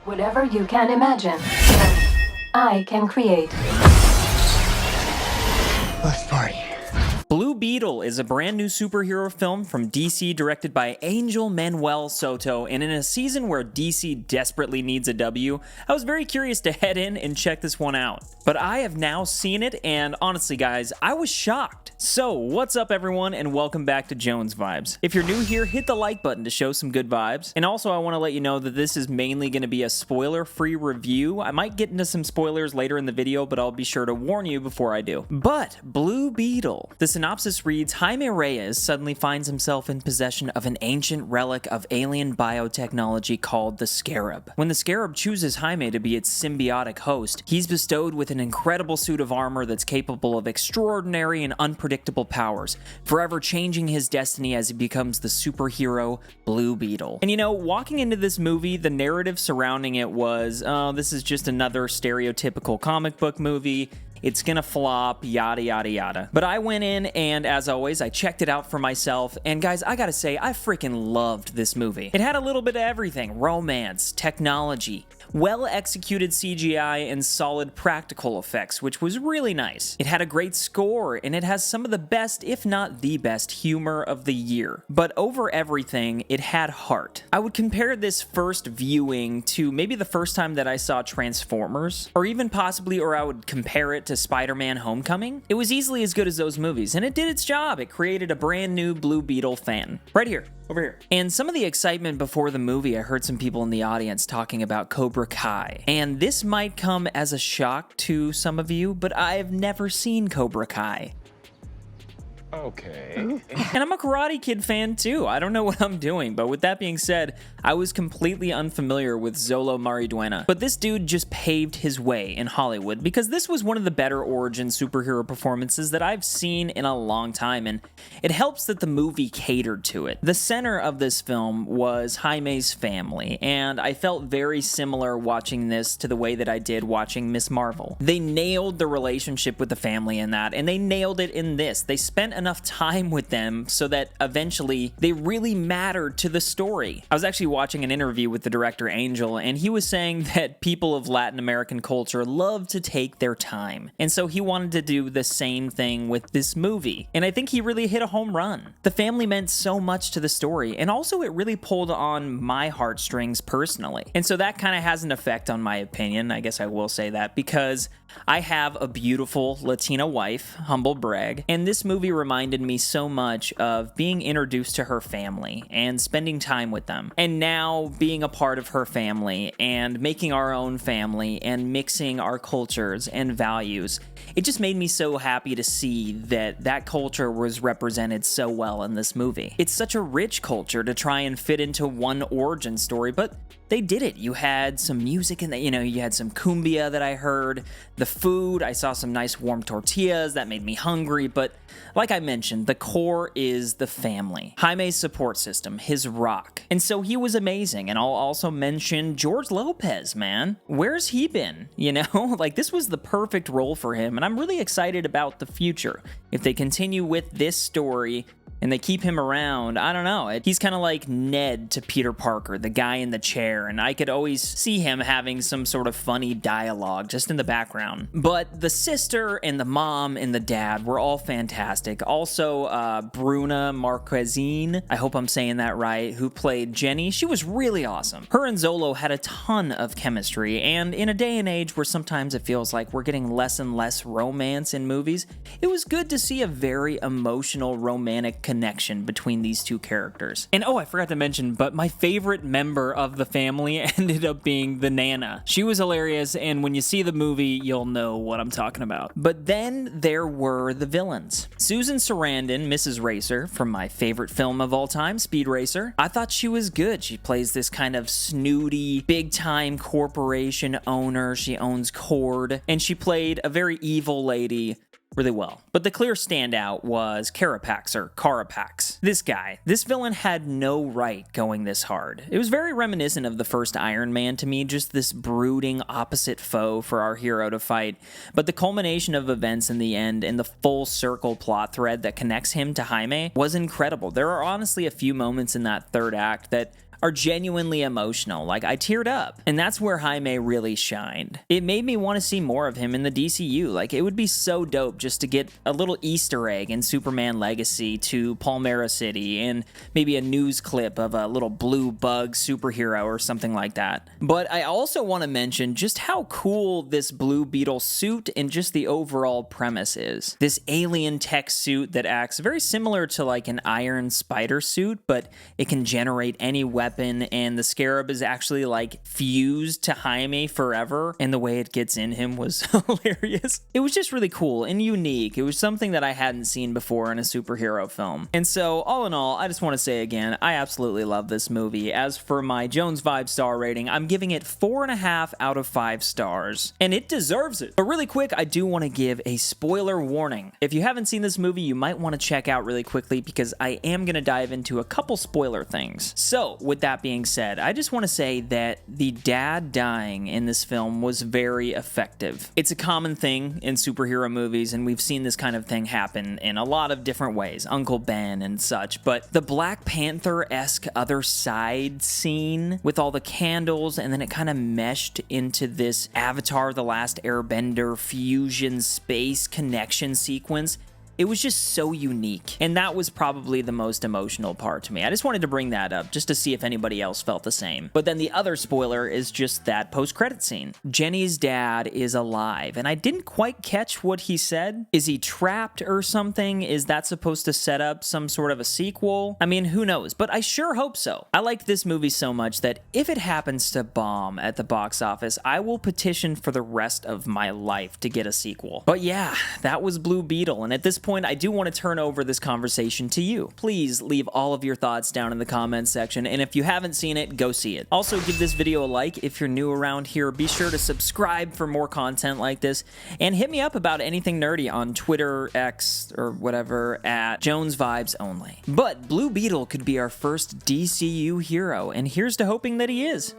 Whatever you can imagine, I can create. Let's party. Blue Beetle is a brand new superhero film from DC directed by Angel Manuel Soto, and in a season where DC desperately needs a W, I was very curious to head in and check this one out. But I have now seen it, and honestly guys, I was shocked. So, what's up everyone, and welcome back to Jones Vibes. If you're new here, hit the like button to show some good vibes. And also I want to let you know that this is mainly going to be a spoiler-free review. I might get into some spoilers later in the video, but I'll be sure to warn you before I do. But, Blue Beetle. The synopsis reads, Jaime Reyes suddenly finds himself in possession of an ancient relic of alien biotechnology called the Scarab. When the Scarab chooses Jaime to be its symbiotic host, he's bestowed with an incredible suit of armor that's capable of extraordinary and unpredictable powers, forever changing his destiny as he becomes the superhero Blue Beetle. And you know, walking into this movie, the narrative surrounding it was, oh, this is just another stereotypical comic book movie. It's gonna flop, yada yada yada. But I went in and, as always, I checked it out for myself, and guys, I gotta say, I freaking loved this movie. It had a little bit of everything: romance, technology, well-executed CGI, and solid practical effects, which was really nice. It had a great score, and it has some of the best, if not the best, humor of the year. But over everything, it had heart. I would compare this first viewing to maybe the first time that I saw Transformers, or even possibly, or I would compare it to Spider-Man Homecoming. It was easily as good as those movies, and it did its job. It created a brand new Blue Beetle fan. Right here. Over here. And some of the excitement before the movie, I heard some people in the audience talking about Cobra Kai. And this might come as a shock to some of you, but I've never seen Cobra Kai. Okay. And I'm a Karate Kid fan too. I don't know what I'm doing, but with that being said, I was completely unfamiliar with Xolo Maridueña. But this dude just paved his way in Hollywood because this was one of the better origin superhero performances that I've seen in a long time, and it helps that the movie catered to it. The center of this film was Jaime's family, and I felt very similar watching this to the way that I did watching Miss Marvel. They nailed the relationship with the family in that, and they nailed it in this. They spent enough time with them so that eventually they really mattered to the story. I was actually watching an interview with the director Angel, and he was saying that people of Latin American culture love to take their time, and so he wanted to do the same thing with this movie, and I think he really hit a home run. The family meant so much to the story, and also it really pulled on my heartstrings personally, and so that kind of has an effect on my opinion. I guess I will say that, because I have a beautiful Latina wife, humble brag, and this movie reminded me so much of being introduced to her family and spending time with them, and now being a part of her family and making our own family and mixing our cultures and values. It just made me so happy to see that that culture was represented so well in this movie. It's such a rich culture to try and fit into one origin story, but they did it. You had some music in that, you had some cumbia that I heard, the food, I saw some nice warm tortillas that made me hungry, but like I mentioned, the core is the family. Jaime's support system, his rock. And so he was amazing, and I'll also mention George Lopez, man. Where's he been? Like, this was the perfect role for him, and I'm really excited about the future. If they continue with this story, and they keep him around, I don't know. He's kind of like Ned to Peter Parker, the guy in the chair, and I could always see him having some sort of funny dialogue just in the background. But the sister and the mom and the dad were all fantastic. Also, Bruna Marquezine, I hope I'm saying that right, who played Jenny, she was really awesome. Her and Xolo had a ton of chemistry, and in a day and age where sometimes it feels like we're getting less and less romance in movies, it was good to see a very emotional, romantic connection between these two characters. And oh, I forgot to mention, but my favorite member of the family ended up being the Nana. She was hilarious, and when you see the movie, you'll know what I'm talking about. But then there were the villains. Susan Sarandon, Mrs. Racer, from my favorite film of all time, Speed Racer. I thought she was good. She plays this kind of snooty, big-time corporation owner. She owns Cord, and she played a very evil lady really well. But the clear standout was Carapax, or Carapax. This villain had no right going this hard. It was very reminiscent of the first Iron Man to me, just this brooding opposite foe for our hero to fight. But the culmination of events in the end and the full circle plot thread that connects him to Jaime was incredible. There are honestly a few moments in that third act that are genuinely emotional. Like, I teared up. And that's where Jaime really shined. It made me want to see more of him in the DCU. Like, it would be so dope just to get a little Easter egg in Superman Legacy to Palmera City and maybe a news clip of a little blue bug superhero or something like that. But I also want to mention just how cool this Blue Beetle suit and just the overall premise is. This alien tech suit that acts very similar to like an Iron Spider suit, but it can generate any weapon, and the Scarab is actually like fused to Jaime forever, and the way it gets in him was hilarious. It was just really cool and unique. It was something that I hadn't seen before in a superhero film. And so, all in all, I just want to say again, I absolutely love this movie. As for my Jones Vibe star rating, I'm giving it 4.5 out of 5 stars, and it deserves it. But really quick, I do want to give a spoiler warning. If you haven't seen this movie, you might want to check out really quickly because I am going to dive into a couple spoiler things. So, with that being said, I just want to say that the dad dying in this film was very effective. It's a common thing in superhero movies, and we've seen this kind of thing happen in a lot of different ways, Uncle Ben and such, but the Black Panther-esque other side scene with all the candles, and then it kind of meshed into this Avatar: The Last Airbender fusion space connection sequence. It was just so unique, and that was probably the most emotional part to me. I just wanted to bring that up just to see if anybody else felt the same. But then the other spoiler is just that post-credit scene. Jenny's dad is alive, and I didn't quite catch what he said. Is he trapped or something? Is that supposed to set up some sort of a sequel? I mean, who knows, but I sure hope so. I like this movie so much that if it happens to bomb at the box office, I will petition for the rest of my life to get a sequel. But yeah, that was Blue Beetle, and at this point, I do want to turn over this conversation to you. Please leave all of your thoughts down in the comments section, and if you haven't seen it, go see it. Also, give this video a like if you're new around here. Be sure to subscribe for more content like this, and hit me up about anything nerdy on Twitter, X, or whatever, at Jones Vibes Only. But Blue Beetle could be our first DCU hero, and here's to hoping that he is.